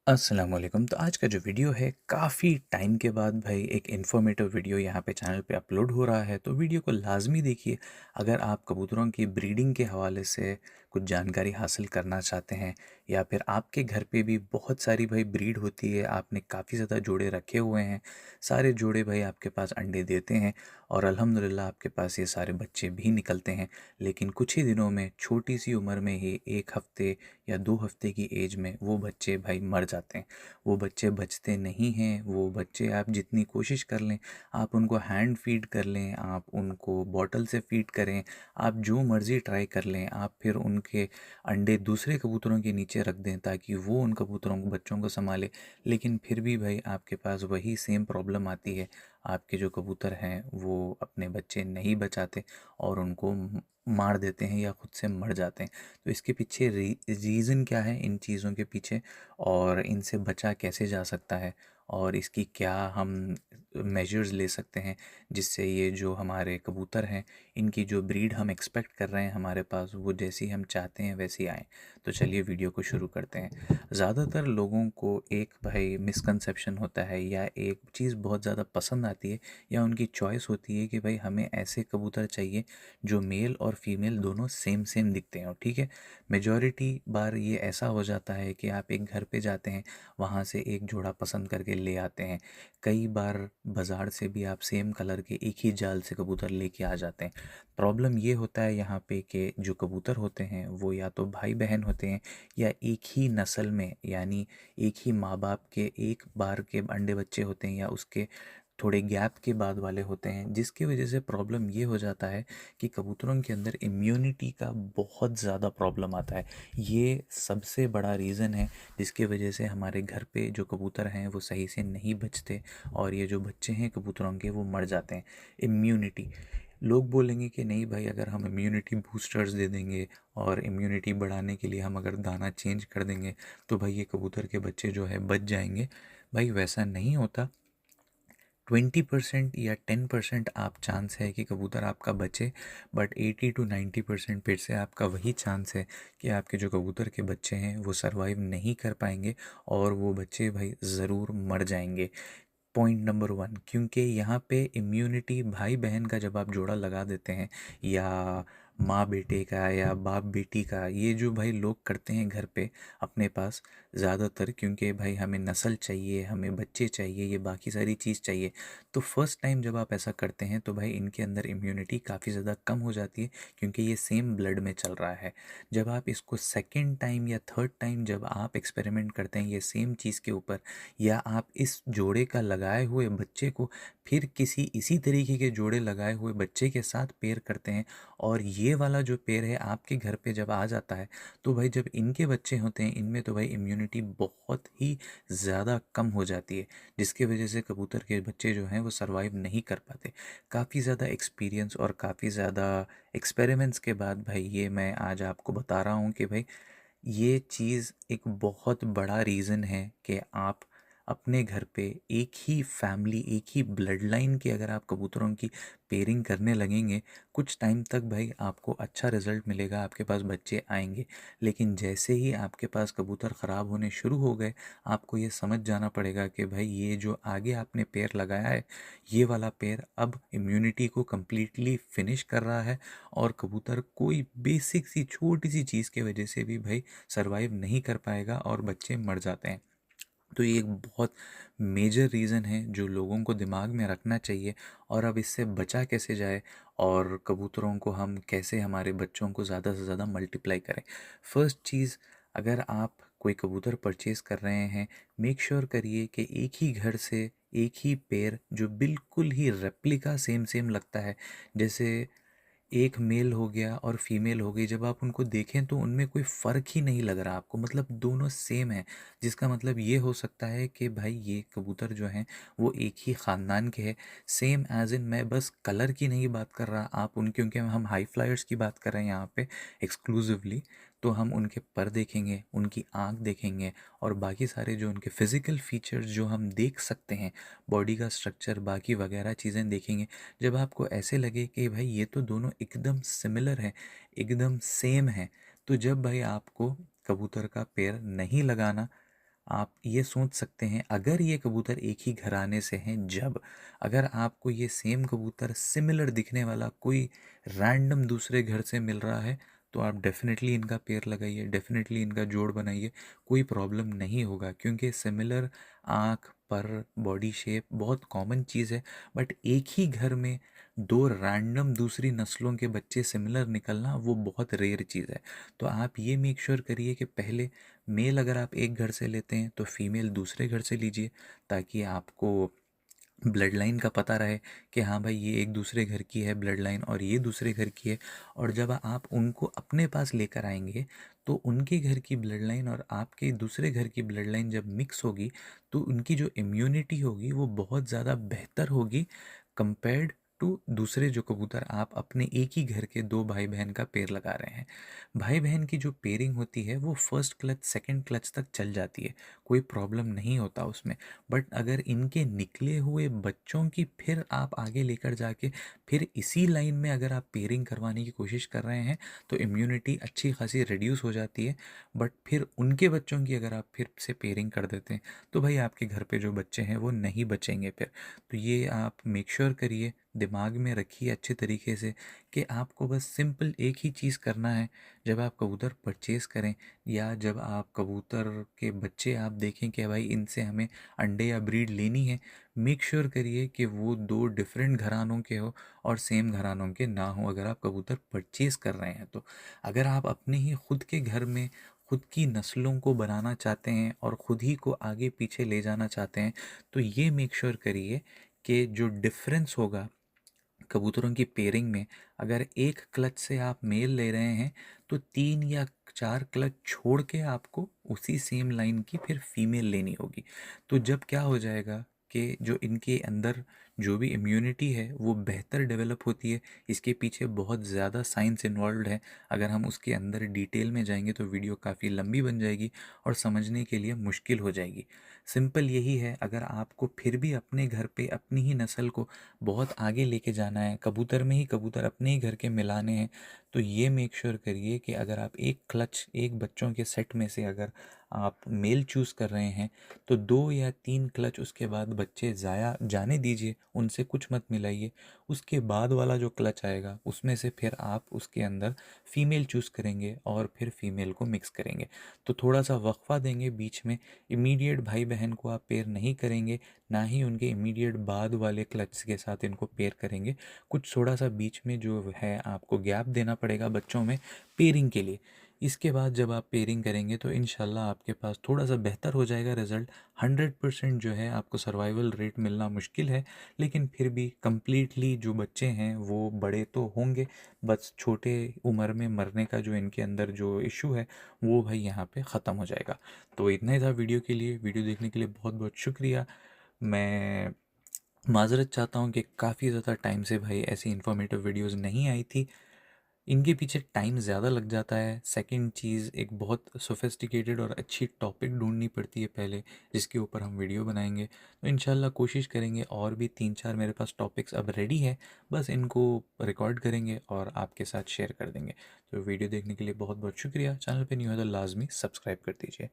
अस्सलाम वालेकुम। तो आज का जो वीडियो है काफ़ी टाइम के बाद भाई एक इन्फॉर्मेटिव वीडियो यहाँ पे चैनल पे अपलोड हो रहा है, तो वीडियो को लाजमी देखिए। अगर आप कबूतरों की ब्रीडिंग के हवाले से कुछ जानकारी हासिल करना चाहते हैं या फिर आपके घर पे भी बहुत सारी भाई ब्रीड होती है, आपने काफ़ी ज़्यादा जोड़े रखे हुए हैं, सारे जोड़े भाई आपके पास अंडे देते हैं और अल्हम्दुलिल्लाह आपके पास ये सारे बच्चे भी निकलते हैं, लेकिन कुछ ही दिनों में छोटी सी उम्र में ही 1 हफ्ते या 2 हफ्ते की एज में वो बच्चे भाई मर जाते हैं। वो बच्चे बचते नहीं हैं। वो बच्चे आप जितनी कोशिश कर लें, आप उनको हैंड फीड कर लें, आप उनको बॉटल से फीड करें, आप जो मर्ज़ी ट्राई कर लें, आप फिर उनके अंडे दूसरे कबूतरों के नीचे रख दें ताकि वो उन कबूतरों को बच्चों को संभाले, लेकिन फिर भी भाई आपके पास वही सेम प्रॉब्लम आती है। आपके जो कबूतर हैं वो अपने बच्चे नहीं बचाते और उनको मार देते हैं या खुद से मर जाते हैं। तो इसके पीछे रीज़न क्या है इन चीज़ों के पीछे, और इनसे बचा कैसे जा सकता है, और इसकी क्या हम मेजर्स ले सकते हैं जिससे ये जो हमारे कबूतर हैं इनकी जो ब्रीड हम एक्सपेक्ट कर रहे हैं हमारे पास वो जैसी हम चाहते हैं वैसी आए। तो चलिए वीडियो को शुरू करते हैं। ज़्यादातर लोगों को एक भाई मिसकंसेप्शन होता है या एक चीज़ बहुत ज़्यादा पसंद आती है या उनकी चॉइस होती है कि भाई हमें ऐसे कबूतर चाहिए जो मेल और फीमेल दोनों सेम सेम दिखते हैं। ठीक है, मेजॉरिटी बार ये ऐसा हो जाता है कि आप एक घर पे जाते हैं, वहाँ से एक जोड़ा पसंद करके ले आते हैं। कई बार बाज़ार से भी आप सेम कलर के एक ही जाल से कबूतर लेके आ जाते हैं। प्रॉब्लम ये होता है यहाँ पे कि जो कबूतर होते हैं वो या तो भाई बहन होते हैं या एक ही नस्ल में, यानी एक ही माँ बाप के एक बार के अंडे बच्चे होते हैं या उसके थोड़े गैप के बाद वाले होते हैं, जिसकी वजह से प्रॉब्लम ये हो जाता है कि कबूतरों के अंदर इम्यूनिटी का बहुत ज़्यादा प्रॉब्लम आता है। ये सबसे बड़ा रीज़न है जिसकी वजह से हमारे घर पे जो कबूतर हैं वो सही से नहीं बचते और ये जो बच्चे हैं कबूतरों के वो मर जाते हैं। इम्यूनिटी, लोग बोलेंगे कि नहीं भाई, अगर हम इम्यूनिटी बूस्टर्स दे देंगे और इम्यूनिटी बढ़ाने के लिए हम अगर दाना चेंज कर देंगे तो भाई ये कबूतर के बच्चे जो है बच जाएंगे। भाई वैसा नहीं होता। 20% या 10% आप चांस है कि कबूतर आपका बचे, बट 80 to 90% फिर से आपका वही चांस है कि आपके जो कबूतर के बच्चे हैं वो सरवाइव नहीं कर पाएंगे और वो बच्चे भाई ज़रूर मर जाएंगे। पॉइंट नंबर वन, क्योंकि यहाँ पे इम्यूनिटी भाई बहन का जब आप जोड़ा लगा देते हैं या माँ बेटे का या बाप बेटी का, ये जो भाई लोग करते हैं घर पे अपने पास ज़्यादातर, क्योंकि भाई हमें नस्ल चाहिए, हमें बच्चे चाहिए, ये बाकी सारी चीज़ चाहिए, तो फर्स्ट टाइम जब आप ऐसा करते हैं तो भाई इनके अंदर इम्यूनिटी काफ़ी ज़्यादा कम हो जाती है क्योंकि ये सेम ब्लड में चल रहा है। जब आप इसको सेकेंड टाइम या थर्ड टाइम जब आप एक्सपेरिमेंट करते हैं ये सेम चीज़ के ऊपर, या आप इस जोड़े का लगाए हुए बच्चे को फिर किसी इसी तरीके के जोड़े लगाए हुए बच्चे के साथ पेयर करते हैं और ये वाला जो पेयर है आपके घर पे जब आ जाता है, तो भाई जब इनके बच्चे होते हैं इनमें तो भाई इम्यूनिटी बहुत ही ज़्यादा कम हो जाती है, जिसकी वजह से कबूतर के बच्चे जो हैं वो सरवाइव नहीं कर पाते। काफ़ी ज़्यादा एक्सपीरियंस और काफ़ी ज़्यादा एक्सपेरिमेंट्स के बाद भाई ये मैं आज आपको बता रहा हूँ कि भाई ये चीज़ एक बहुत बड़ा रीज़न है कि आप अपने घर पे एक ही फैमिली, एक ही ब्लड लाइन की अगर आप कबूतरों की पेयरिंग करने लगेंगे, कुछ टाइम तक भाई आपको अच्छा रिज़ल्ट मिलेगा, आपके पास बच्चे आएंगे। लेकिन जैसे ही आपके पास कबूतर ख़राब होने शुरू हो गए, आपको ये समझ जाना पड़ेगा कि भाई ये जो आगे आपने पेयर लगाया है, ये वाला पेयर अब इम्यूनिटी को कम्प्लीटली फिनिश कर रहा है और कबूतर कोई बेसिक सी छोटी सी चीज़ की वजह से भी भाई सरवाइव नहीं कर पाएगा और बच्चे मर जाते हैं। तो ये एक बहुत मेजर रीज़न है जो लोगों को दिमाग में रखना चाहिए। और अब इससे बचा कैसे जाए और कबूतरों को हम कैसे हमारे बच्चों को ज़्यादा से ज़्यादा मल्टीप्लाई करें। फर्स्ट चीज़, अगर आप कोई कबूतर परचेज़ कर रहे हैं, मेक श्योर करिए कि एक ही घर से एक ही पेयर जो बिल्कुल ही रेप्लिका सेम सेम लगता है, जैसे एक मेल हो गया और फीमेल हो गई, जब आप उनको देखें तो उनमें कोई फ़र्क ही नहीं लग रहा आपको, मतलब दोनों सेम है, जिसका मतलब ये हो सकता है कि भाई ये कबूतर जो हैं वो एक ही ख़ानदान के हैं। सेम एज़ इन, मैं बस कलर की नहीं बात कर रहा, आप उन, क्योंकि हम हाई फ्लायर्स की बात कर रहे हैं यहाँ पे एक्सक्लूसिवली, तो हम उनके पर देखेंगे, उनकी आँख देखेंगे और बाकी सारे जो उनके फ़िज़िकल फ़ीचर्स जो हम देख सकते हैं, बॉडी का स्ट्रक्चर बाकी वगैरह चीज़ें देखेंगे। जब आपको ऐसे लगे कि भाई ये तो दोनों एकदम सिमिलर हैं, एकदम सेम हैं, तो जब भाई आपको कबूतर का पेयर नहीं लगाना, आप ये सोच सकते हैं अगर ये कबूतर एक ही घराने से हैं, जब अगर आपको ये सेम कबूतर सिमिलर दिखने वाला कोई रैंडम दूसरे घर से मिल रहा है, तो आप डेफिनेटली इनका पेयर लगाइए, डेफिनेटली इनका जोड़ बनाइए, कोई प्रॉब्लम नहीं होगा। क्योंकि सिमिलर आँख, पर, बॉडी शेप बहुत कॉमन चीज़ है। बट एक ही घर में दो रैंडम दूसरी नस्लों के बच्चे सिमिलर निकलना वो बहुत रेयर चीज़ है। तो आप ये मेक श्योर करिए कि पहले मेल अगर आप एक घर से लेते हैं तो फीमेल दूसरे घर से लीजिए, ताकि आपको ब्लड लाइन का पता रहे कि हाँ भाई ये एक दूसरे घर की है ब्लड लाइन और ये दूसरे घर की है। और जब आप उनको अपने पास लेकर आएंगे तो उनके घर की ब्लड लाइन और आपके दूसरे घर की ब्लड लाइन जब मिक्स होगी तो उनकी जो इम्यूनिटी होगी वो बहुत ज़्यादा बेहतर होगी कंपेयर्ड टू दूसरे जो कबूतर आप अपने एक ही घर के दो भाई बहन का पेयर लगा रहे हैं। भाई बहन की जो पेयरिंग होती है वो फर्स्ट क्लच सेकंड क्लच तक चल जाती है, कोई प्रॉब्लम नहीं होता उसमें। बट अगर इनके निकले हुए बच्चों की फिर आप आगे लेकर जाके फिर इसी लाइन में अगर आप पेयरिंग करवाने की कोशिश कर रहे हैं तो इम्यूनिटी अच्छी खासी रिड्यूस हो जाती है। बट फिर उनके बच्चों की अगर आप फिर से पेयरिंग कर देते हैं तो भाई आपके घर पे जो बच्चे हैं वो नहीं बचेंगे फिर। तो ये आप मेक श्योर करिए, दिमाग में रखिए अच्छे तरीके से कि आपको बस सिंपल एक ही चीज़ करना है। जब आप कबूतर परचेज़ करें या जब आप कबूतर के बच्चे आप देखें कि भाई इनसे हमें अंडे या ब्रीड लेनी है, मेक श्योर करिए कि वो दो डिफरेंट घरानों के हो और सेम घरानों के ना हो अगर आप कबूतर परचेज़ कर रहे हैं तो। अगर आप अपने ही खुद के घर में खुद की नस्लों को बनाना चाहते हैं और ख़ुद ही को आगे पीछे ले जाना चाहते हैं तो ये मेक श्योर करिए कि जो डिफरेंस होगा कबूतरों की पेयरिंग में, अगर एक क्लच से आप मेल ले रहे हैं तो 3 या 4 क्लच छोड़ के आपको उसी सेम लाइन की फिर फीमेल लेनी होगी। तो जब क्या हो जाएगा कि जो इनके अंदर जो भी इम्यूनिटी है वो बेहतर डेवलप होती है। इसके पीछे बहुत ज़्यादा साइंस इन्वॉल्व है। अगर हम उसके अंदर डिटेल में जाएंगे तो वीडियो काफ़ी लंबी बन जाएगी और समझने के लिए मुश्किल हो जाएगी। सिंपल यही है, अगर आपको फिर भी अपने घर पे अपनी ही नस्ल को बहुत आगे लेके जाना है, कबूतर में ही कबूतर अपने ही घर के मिलाने हैं, तो ये मेक श्योर करिए कि अगर आप एक क्लच एक बच्चों के सेट में से अगर आप मेल चूज़ कर रहे हैं तो 2 या 3 क्लच उसके बाद बच्चे ज़ाया जाने दीजिए, उनसे कुछ मत मिलाइए। उसके बाद वाला जो क्लच आएगा उसमें से फिर आप उसके अंदर फ़ीमेल चूज़ करेंगे और फिर फ़ीमेल को मिक्स करेंगे। तो थोड़ा सा वक्फ़ा देंगे बीच में, इमीडिएट भाई बहन को आप पेयर नहीं करेंगे, ना ही उनके इमीडिएट बाद वाले क्लच के साथ इनको पेयर करेंगे। कुछ थोड़ा सा बीच में जो है आपको गैप देना पड़ेगा बच्चों में पेयरिंग के लिए। इसके बाद जब आप पेयरिंग करेंगे तो इंशाल्लाह आपके पास थोड़ा सा बेहतर हो जाएगा रिज़ल्ट। 100% जो है आपको सर्वाइवल रेट मिलना मुश्किल है, लेकिन फिर भी कंप्लीटली जो बच्चे हैं वो बड़े तो होंगे, बस छोटे उम्र में मरने का जो इनके अंदर जो इशू है वो भाई यहाँ पे ख़त्म हो जाएगा। तो इतना ही था वीडियो के लिए। वीडियो देखने के लिए बहुत बहुत शुक्रिया। मैं माज़रत चाहता हूँ कि काफ़ी ज़्यादा टाइम से भाई ऐसी इन्फॉर्मेटिव वीडियोस नहीं आई थी। इनके पीछे टाइम ज़्यादा लग जाता है। सेकंड चीज़, एक बहुत सोफिस्टिकेटेड और अच्छी टॉपिक ढूंढनी पड़ती है पहले, जिसके ऊपर हम वीडियो बनाएंगे। तो इंशाल्लाह कोशिश करेंगे, और भी 3-4 मेरे पास टॉपिक्स अब रेडी है, बस इनको रिकॉर्ड करेंगे और आपके साथ शेयर कर देंगे। तो वीडियो देखने के लिए बहुत बहुत शुक्रिया। चैनल पे न्यू है तो लाजमी सब्सक्राइब कर दीजिए।